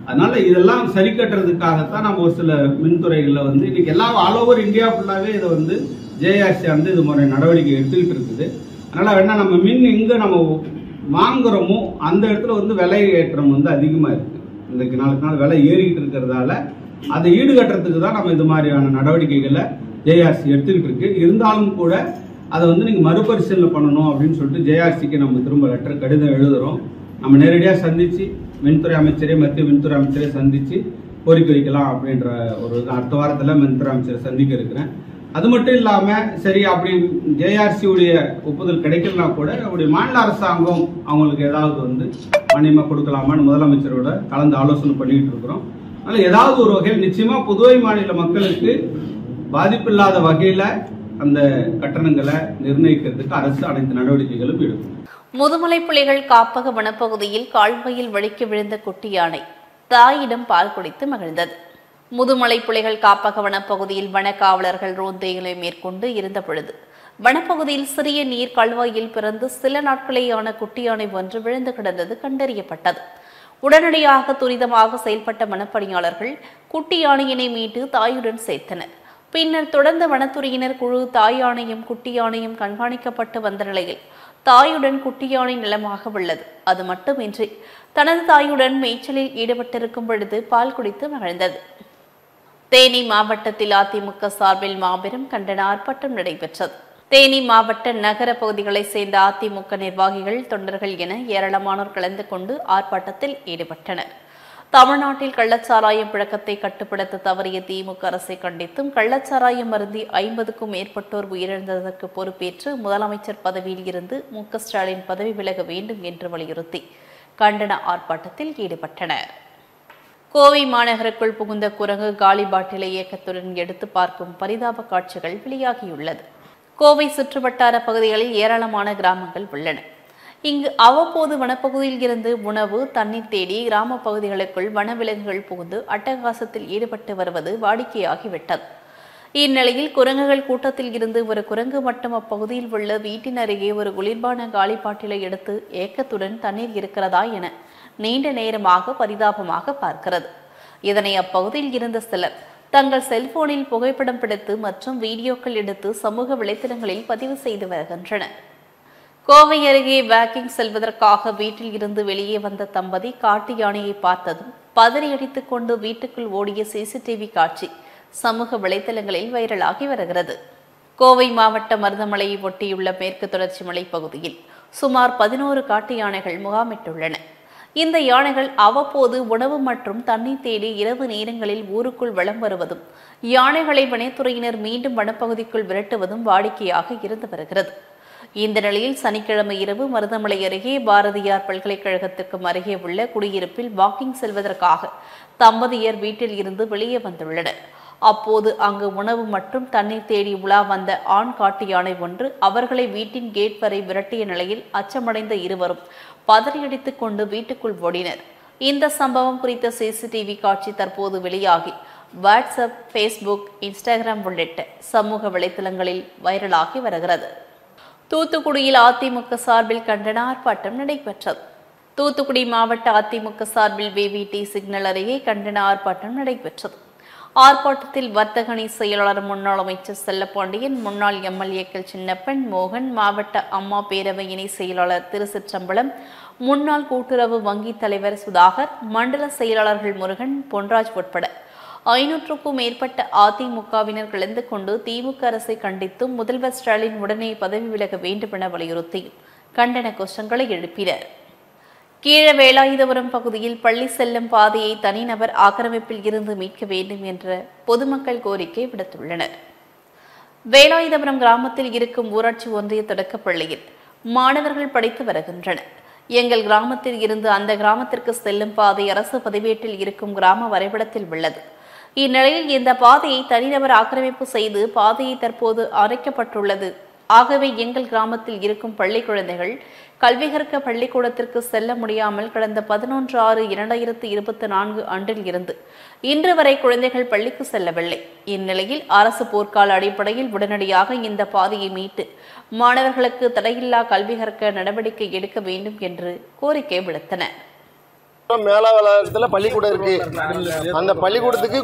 அதனால இதெல்லாம் சரி கட்டுறதுக்காகத்தான் நம்ம ஒரு சில மின்துறைகளில் இன்னைக்கு எல்லாம் ஆல் ஓவர் இந்தியா ஃபுல்லாகவே இதை ஜேஆர்சி இது மாதிரி நடவடிக்கை எடுத்துக்கிட்டு இருக்குது. அதனால வேணா நம்ம மின் எங்கே நம்ம வாங்குறோமோ அந்த இடத்துல விலை ஏற்றம் அதிகமாக இருக்கு. இன்றைக்கு நாளுக்கு நாள் விலை ஏறிக்கிட்டு இருக்கிறதால அதை ஈடுகட்டுறதுக்கு தான் நம்ம இது மாதிரியான நடவடிக்கைகளை ஜேஆர்சி எடுத்துக்கிட்டு இருக்கு. இருந்தாலும் கூட அதை நீங்கள் மறுபரிசீலனை பண்ணணும் அப்படின்னு சொல்லிட்டு ஜேஆர்சிக்கு நம்ம திரும்ப கடிதம் எழுதுறோம். நம்ம நேரடியாக சந்திச்சு மின்துறை அமைச்சரே மத்திய மின்துறை அமைச்சரே சந்திச்சு கோரிக்கை வைக்கலாம் அப்படின்ற ஒரு அடுத்த வாரத்தில் மின்துறை அமைச்சரை சந்திக்க இருக்கிறேன். அது மட்டும் இல்லாமல் சரி அப்படி ஜேஆர்சியுடைய ஒப்புதல் கிடைக்கலனா கூட நம்முடைய மாநில அரசாங்கம் அவங்களுக்கு ஏதாவது மானியமாக கொடுக்கலாமான்னு முதலமைச்சரோட கலந்து ஆலோசனை பண்ணிட்டு இருக்கிறோம். அதனால ஏதாவது ஒரு வகையில் நிச்சயமா புதுவை மாநில மக்களுக்கு பாதிப்பில்லாத வகையில அந்த கட்டணங்களை நிர்ணயிக்கிறதுக்கு அரசு அனைத்து நடவடிக்கைகளும் எடுக்கும். முதுமலை புலிகள் காப்பக வனப்பகுதியில் கால்வாயில் வழுக்கி விழுந்த குட்டி யானை தாயிடம் பால் குடித்து மகிழ்ந்தது. முதுமலை புலிகள் காப்பக வனப்பகுதியில் வனக்காவலர்கள் ரோந்தைகளை மேற்கொண்டு இருந்த பொழுது வனப்பகுதியில் சிறிய நீர் கால்வாயில் பிறந்து சில நாட்களேயான குட்டி யானை ஒன்று விழுந்து கிடந்தது கண்டறியப்பட்டது. உடனடியாக துரிதமாக செயல்பட்ட வனப்பணியாளர்கள் குட்டி யானையினை மீட்டு தாயுடன் சேர்த்தனர். பின்னர் தொடர்ந்த வனத்துறையினர் குழு தாய் யானையும் குட்டி யானையும் கண்காணிக்கப்பட்டு வந்த நிலையில் தாயுடன் குட்டி யானை நிலமாக உள்ளது. அது மட்டுமின்றி தனது தாயுடன் மேய்ச்சலில் ஈடுபட்டிருக்கும் பொழுது பால் குடித்து மகிழ்ந்தது. தேனி மாவட்டத்தில் அதிமுக சார்பில் மாபெரும் கண்டன ஆர்ப்பாட்டம் நடைபெற்றது. தேனி மாவட்ட நகர பகுதிகளை சேர்ந்த அதிமுக நிர்வாகிகள், தொண்டர்கள் என ஏராளமானோர் கலந்து கொண்டு ஆர்ப்பாட்டத்தில் ஈடுபட்டனர். தமிழ்நாட்டில் கள்ளச்சாராயம் புழக்கத்தை கட்டுப்படுத்த தவறிய திமுக அரசை கண்டித்தும் கள்ளச்சாராயம் அருந்தி 50க்கும் மேற்பட்டோர் உயிரிழந்ததற்கு பொறுப்பேற்று முதலமைச்சர் பதவியில் இருந்து மு.க. ஸ்டாலின் பதவி விலக வேண்டும் என்று வலியுறுத்தி கண்டன ஆர்ப்பாட்டத்தில் ஈடுபட்டனர். கோவை மாநகருக்குள் புகுந்த குரங்கு காலி பாட்டிலை இயக்கத்துடன் எடுத்து பார்க்கும் பரிதாப காட்சிகள் வெளியாகியுள்ளது. கோவை சுற்றுவட்டார பகுதிகளில் ஏராளமான கிராமங்கள் உள்ளன. இங்கு அவ்வப்போது வனப்பகுதியில் இருந்து உணவு, தண்ணீர் தேடி கிராம பகுதிகளுக்குள் வனவிலங்குகள் புகுந்து அட்டகாசத்தில் ஈடுபட்டு வருவது வாடிக்கையாகிவிட்டது. இந்நிலையில் குரங்குகள் கூட்டத்தில் இருந்து ஒரு குரங்கு மட்டும் அப்பகுதியில் உள்ள வீட்டின் அருகே ஒரு குளிர்பான காலிப்பாட்டிலை எடுத்து ஏக்கத்துடன் தண்ணீர் இருக்கிறதா என நீண்ட நேரமாக பரிதாபமாக பார்க்கிறது. இதனை அப்பகுதியில் இருந்த சிலர் தங்கள் செல்போனில் புகைப்படம் பிடித்து மற்றும் வீடியோக்கள் எடுத்து சமூக வலைதளங்களில் பதிவு செய்து வருகின்றனர். கோவை அருகே வாக்கிங் செல்வதற்காக வீட்டில் இருந்து வெளியே வந்த தம்பதி காட்டு யானையை பார்த்ததும் பதறியடித்துக் கொண்டு வீட்டுக்குள் ஓடிய சிசிடிவி காட்சி சமூக வலைதளங்களில் வைரலாகி வருகிறது. கோவை மாவட்ட மருதமலையை ஒட்டியுள்ள மேற்கு தொடர்ச்சி மலைப்பகுதியில் சுமார் 11 காட்டு யானைகள் முகாமிட்டுள்ளன. இந்த யானைகள் அவ்வப்போது உணவு மற்றும் தண்ணீர் தேடி இரவு நேரங்களில் ஊருக்குள் வலம் வருவதும் யானைகளை வனத்துறையினர் மீண்டும் வனப்பகுதிக்குள் விரட்டுவதும் வாடிக்கையாக இருந்து வருகிறது. இந்த நிலையில் சனிக்கிழமை இரவு மருதமலை அருகே பாரதியார் பல்கலைக்கழகத்திற்கும் அருகே உள்ள குடியிருப்பில் வாக்கிங் செல்வதற்காக தம்பதியர் வீட்டில் இருந்து வெளியே வந்துள்ளனர். அப்போது அங்கு உணவு மற்றும் தண்ணீர் தேடி உலா வந்த ஆண் காட்டு யானை ஒன்று அவர்களை வீட்டின் கேட் வரை விரட்டிய நிலையில் அச்சமடைந்த இருவரும் பதறியடித்துக் கொண்டு வீட்டுக்குள் ஓடினர். இந்த சம்பவம் குறித்த சிசிடிவி காட்சி தற்போது வெளியாகி வாட்ஸ்அப், ஃபேஸ்புக், இன்ஸ்டாகிராம் உள்ளிட்ட சமூக வலைதளங்களில் வைரலாகி வருகிறது. தூத்துக்குடியில் அதிமுக சார்பில் கண்டன ஆர்ப்பாட்டம் நடைபெற்றது. தூத்துக்குடி மாவட்ட அதிமுக சார்பில் விவிடி சிக்னல் அருகே கண்டன ஆர்ப்பாட்டம் நடைபெற்றது. ஆர்ப்பாட்டத்தில் வர்த்தகணி செயலாளர் முன்னாள் அமைச்சர் செல்லப்பாண்டியன், முன்னாள் எம்எல்ஏக்கள் சின்னப்பன், மோகன், மாவட்ட அம்மா பேரவை இணை செயலாளர் திருச்சிற்றம்பலம், முன்னாள் கூட்டுறவு வங்கி தலைவர் சுதாகர், மண்டல செயலாளர்கள் முருகன், பொன்ராஜ் உட்பட 500க்கும் மேற்பட்ட அதிமுகவினர் கலந்து கொண்டு திமுக அரசை கண்டித்தும் முதல்வர் ஸ்டாலின் உடனே பதவி விலக வேண்டும் என வலியுறுத்தியும் கண்டன கோஷங்களை எழுப்பினர். கீழ வேலாயுதபுரம் பகுதியில் பள்ளி செல்லும் பாதையை தனிநபர் ஆக்கிரமிப்பில் இருந்து மீட்க வேண்டும் என்ற பொதுமக்கள் கோரிக்கை விடுத்துள்ளனர். வேலாயுதபுரம் கிராமத்தில் இருக்கும் ஊராட்சி ஒன்றிய தொடக்கப் பள்ளியில் மாணவர்கள் படித்து வருகின்றனர். எங்கள் கிராமத்தில் இருந்து அந்த கிராமத்திற்கு செல்லும் பாதை அரசு பதிவேட்டில் இருக்கும் கிராம வரைபடத்தில் உள்ளது. இந்நிலையில் இந்த பாதையை தனிநபர் ஆக்கிரமிப்பு செய்து பாதையை தற்போது அரைக்கப்பட்டுள்ளது. ஆகவே எங்கள் கிராமத்தில் இருக்கும் பள்ளி குழந்தைகள் கல்வி கற்க பள்ளிக்கூடத்திற்கு செல்ல முடியாமல் கடந்த 11/6/2024 அன்றில் இருந்து இன்று வரை குழந்தைகள் பள்ளிக்கு செல்லவில்லை. இந்நிலையில் அரசு போர்க்கால அடிப்படையில் உடனடியாக இந்த பாதையை மீட்டு மாணவர்களுக்கு தடையில்லா கல்வி கற்க நடவடிக்கை எடுக்க வேண்டும் என்று கோரிக்கை விடுத்தனர். மேலாவலத்தில் பள்ளிக்கூடம் இருக்கு. அந்த பள்ளிக்கூடத்துக்கு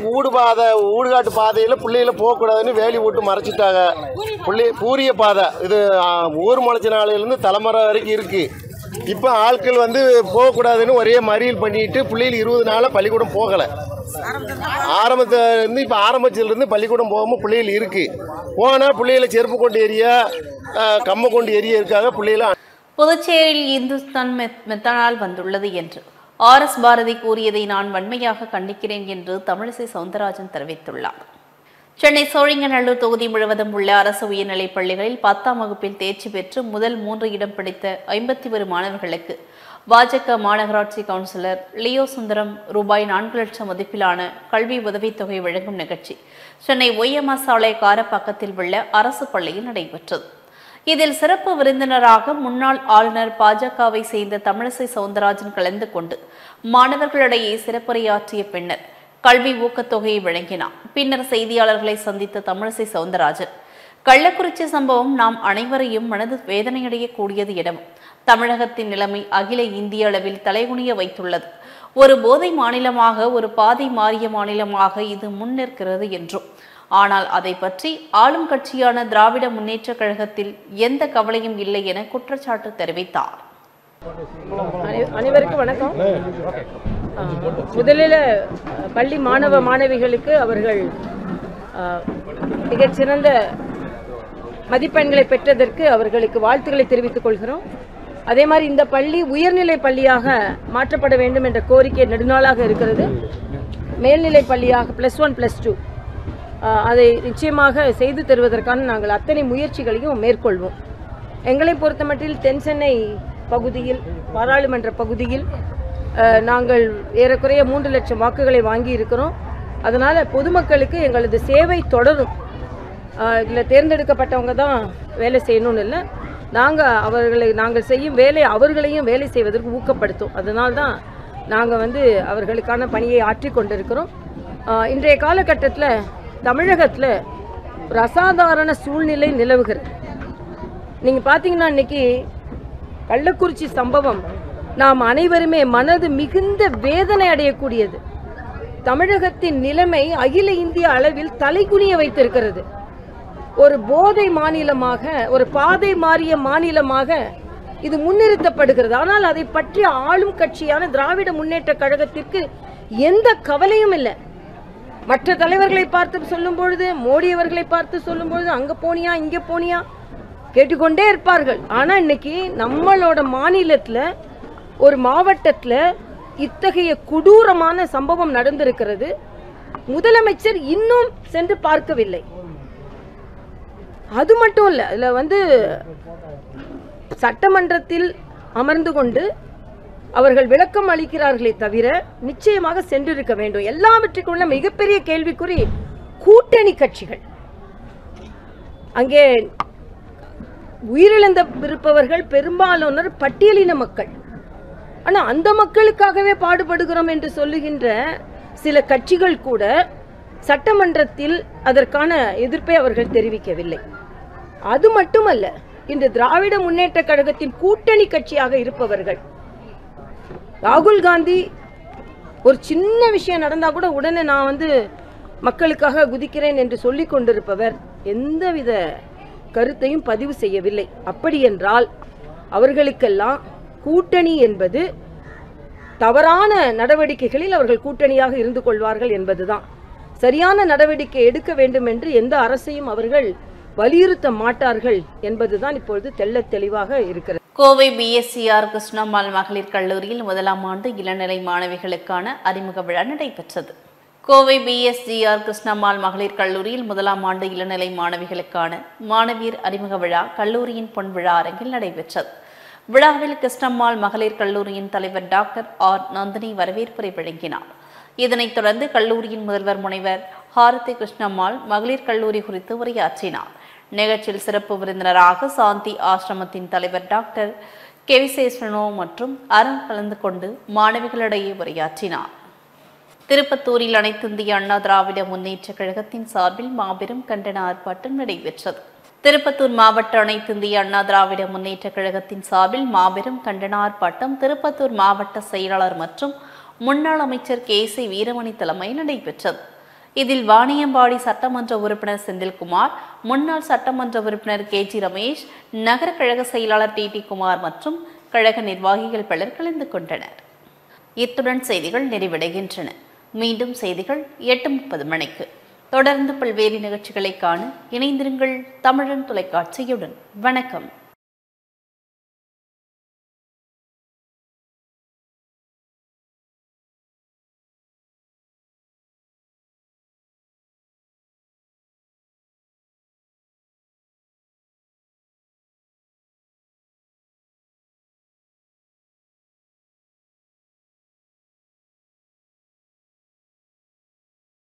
ஊடுகாட்டு பாதையில் பிள்ளைகளை போகக்கூடாதுன்னு வேலி போட்டு மறைச்சிட்டாங்க. பூரிய பாதை இது ஊர் முளைச்ச நாளையிலேருந்து தலைமுறை வரைக்கும் இருக்கு. இப்போ ஆட்கள் போகக்கூடாதுன்னு ஒரே மறியல் பண்ணிட்டு பிள்ளைகள் 20 நாளாக பள்ளிக்கூடம் போகலை. ஆரம்பத்திலேருந்து இப்போ ஆரம்பிச்சிலிருந்து பள்ளிக்கூடம் போகாமல் பிள்ளைகள் இருக்கு. போனால் பிள்ளைகளை செருப்பு கொண்டு ஏரியா கம்ம கொண்டு ஏரியா இருக்காங்க பிள்ளைகளை. புதுச்சேரியில் இந்துஸ்தான் மெத்தனால் வந்துள்ளது என்று RS பாரதி கூறியதை நான் வன்மையாக கண்டிக்கிறேன் என்று தமிழிசை சவுந்தரராஜன் தெரிவித்துள்ளார். சென்னை சோழிங்கநல்லூர் தொகுதி முழுவதும் உள்ள அரசு உயர்நிலைப் பள்ளிகளில் 10ஆம் வகுப்பில் தேர்ச்சி பெற்று முதல் 3 இடம் பிடித்த 51 மாணவர்களுக்கு பாஜக மாநகராட்சி கவுன்சிலர் லியோ சுந்தரம் ரூபாய் 4 லட்சம் மதிப்பிலான கல்வி உதவித்தொகை வழங்கும் நிகழ்ச்சி சென்னை OMR சாலை காரப்பாக்கத்தில் உள்ள அரசு பள்ளியில் நடைபெற்றது. இதில் சிறப்பு விருந்தினராக முன்னாள் ஆளுநர் பாஜகவை சேர்ந்த தமிழிசை சவுந்தரராஜன் கலந்து கொண்டு மாணவர்களிடையே சிறப்புரையாற்றிய பின்னர் கல்வி ஊக்கத்தொகையை வழங்கினார். பின்னர் செய்தியாளர்களை சந்தித்த தமிழிசை சவுந்தரராஜன், கள்ளக்குறிச்சி சம்பவம் நாம் அனைவரையும் மனது வேதனையடையக்கூடியது எனவும் தமிழகத்தின் நிலைமை அகில இந்திய அளவில் தலைகுனிய வைத்துள்ளது. ஒரு போதை மாநிலமாக, ஒரு பாதை மாறிய மாநிலமாக இது முன்னிற்கிறது என்றும், ஆனால் அதை பற்றி ஆளும் கட்சியான திராவிட முன்னேற்ற கழகத்தில் எந்த கவலையும் இல்லை என குற்றச்சாட்டு தெரிவித்தார். அனைவருக்கும் வணக்கம். முதலில் பள்ளி மாணவ மாணவிகளுக்கு அவர்கள் மிகச்சிறந்த மதிப்பெண்களை பெற்றதற்கு அவர்களுக்கு வாழ்த்துக்களை தெரிவித்துக் கொள்கிறோம். அதே மாதிரி இந்த பள்ளி உயர்நிலை பள்ளியாக மாற்றப்பட வேண்டும் என்ற கோரிக்கை நெடுநாளாக இருக்கிறது. மேல்நிலை பள்ளியாக +1 +2 அதை நிச்சயமாக செய்து தருவதற்கான நாங்கள் அத்தனை முயற்சிகளையும் மேற்கொள்வோம். எங்களை பொறுத்தமட்டில் தென் சென்னை பகுதியில், பாராளுமன்ற பகுதியில் நாங்கள் ஏறக்குறைய 3 லட்சம் வாக்குகளை வாங்கி இருக்கிறோம். அதனால் பொதுமக்களுக்கு எங்களது சேவை தொடரும். இதில் தேர்ந்தெடுக்கப்பட்டவங்க தான் வேலை செய்யணும்னு இல்லை, நாங்கள் செய்யும் வேலை அவர்களையும் வேலை செய்வதற்கு ஊக்கப்படுத்தும். அதனால்தான் நாங்கள் அவர்களுக்கான பணியை ஆற்றி கொண்டிருக்கிறோம். இன்றைய காலகட்டத்தில் தமிழகத்தில் ஒரு அசாதாரண சூழ்நிலை நிலவுகிறது. நீங்கள் பார்த்தீங்கன்னா இன்னைக்கு கள்ளக்குறிச்சி சம்பவம் நாம் அனைவருமே மனது மிகுந்த வேதனை அடையக்கூடியது. தமிழகத்தின் நிலைமை அகில இந்திய அளவில் தலைகுனிய வைத்திருக்கிறது. ஒரு போதை மாநிலமாக, ஒரு பாதை மாறிய மாநிலமாக இது முன்னிறுத்தப்படுகிறது. ஆனால் அதை பற்றி ஆளும் கட்சியான திராவிட முன்னேற்ற கழகத்திற்கு எந்த கவலையும் இல்லை. மற்ற தலைவர்களை பார்த்து சொல்லும் பொழுது, மோடி அவர்களை பார்த்து சொல்லும் பொழுது, அங்க போனியா இங்க போனியா கேட்டுக்கொண்டே இருப்பார்கள். ஆனா இன்னைக்கு நம்மளோட மாநிலத்துல ஒரு மாவட்டத்துல இத்தகைய கொடூரமான சம்பவம் நடந்திருக்கிறது. முதலமைச்சர் இன்னும் சென்று பார்க்கவில்லை. அது மட்டும் இல்ல, இதுல சட்டமன்றத்தில் அமர்ந்து கொண்டு அவர்கள் விளக்கம் அளிக்கிறார்களே தவிர நிச்சயமாக சென்றிருக்க வேண்டும். எல்லாவற்றுக்குள்ள மிகப்பெரிய கேள்விக்குறி கூட்டணி கட்சிகள். அங்கே உயிரிழந்திருப்பவர்கள் பெரும்பாலானோர் பட்டியலின மக்கள். ஆனா அந்த மக்களுக்காகவே பாடுபடுகிறோம் என்று சொல்லுகின்ற சில கட்சிகள் கூட சட்டமன்றத்தில் அதற்கான எதிர்ப்பை அவர்கள் தெரிவிக்கவில்லை. அது மட்டுமல்ல, இன்று திராவிட முன்னேற்ற கழகத்தின் கூட்டணி கட்சியாக இருப்பவர்கள், ராகுல் காந்தி ஒரு சின்ன விஷயம் நடந்தா கூட உடனே நான் மக்களுக்காக குதிக்கிறேன் என்று சொல்லிக் கொண்டிருப்பவர் எந்தவித கருத்தையும் பதிவு செய்யவில்லை. அப்படி என்றால் அவர்களுக்கெல்லாம் கூட்டணி என்பது தவறான நடவடிக்கைகளில் அவர்கள் கூட்டணியாக இருந்து கொள்வார்கள் என்பதுதான். சரியான நடவடிக்கை எடுக்க வேண்டும் என்று எந்த அரசையும் அவர்கள் வலியுறுத்த மாட்டார்கள் என்பதுதான் இப்பொழுது தெள்ளத் தெளிவாக இருக்கிறது. கோவை BSCR கிருஷ்ணம்மாள் மகளிர் கல்லூரியில் 1ஆம் ஆண்டு இளநிலை மாணவிகளுக்கான அறிமுக விழா நடைபெற்றது. கோவை BSCR கிருஷ்ணம்மாள் மகளிர் கல்லூரியில் 1ஆம் ஆண்டு இளநிலை மாணவிகளுக்கான மாணவியர் அறிமுக விழா கல்லூரியின் பொன் விழா அரங்கில் நடைபெற்றது. விழாவில் கிருஷ்ணம்மாள் மகளிர் கல்லூரியின் தலைவர் டாக்டர் ஆர் நந்தினி வரவேற்புரை வழங்கினார். இதனைத் தொடர்ந்து கல்லூரியின் முதல்வர் முனைவர் ஹாரதி கிருஷ்ணம்மாள் மகளிர் கல்லூரி குறித்து உரையாற்றினார். நிகழ்ச்சியில் சிறப்பு விருந்தினராக சாந்தி ஆசிரமத்தின் தலைவர் டாக்டர் கெவிசேஸ்வரனோ மற்றும் அறம் கலந்து கொண்டு மாணவிகளிடையே உரையாற்றினார். திருப்பத்தூரில் அனைத்து இந்திய அண்ணா திராவிட முன்னேற்ற கழகத்தின் சார்பில் மாபெரும் கண்டன ஆர்ப்பாட்டம் நடைபெற்றது. திருப்பத்தூர் மாவட்ட அனைத்து இந்திய அண்ணா திராவிட முன்னேற்ற கழகத்தின் சார்பில் மாபெரும் கண்டன ஆர்ப்பாட்டம் திருப்பத்தூர் மாவட்ட செயலாளர் மற்றும் முன்னாள் அமைச்சர் கே.சி. வீரமணி தலைமையில் நடைபெற்றது. இதில் வாணியம்பாடி சட்டமன்ற உறுப்பினர் செந்தில்குமார், முன்னாள் சட்டமன்ற உறுப்பினர் கே.ஜி. ரமேஷ், நகர கழக செயலாளர் டி.டி. குமார் மற்றும் கழக நிர்வாகிகள் பலர் கலந்து கொண்டனர். இத்துடன் செய்திகள் நிறைவடைகின்றன. மீண்டும் செய்திகள் 8:30 மணிக்கு. தொடர்ந்து பல்வேறு நிகழ்ச்சிகளை காண இணைந்திருங்கள் தமிழன் தொலைக்காட்சியுடன். வணக்கம்.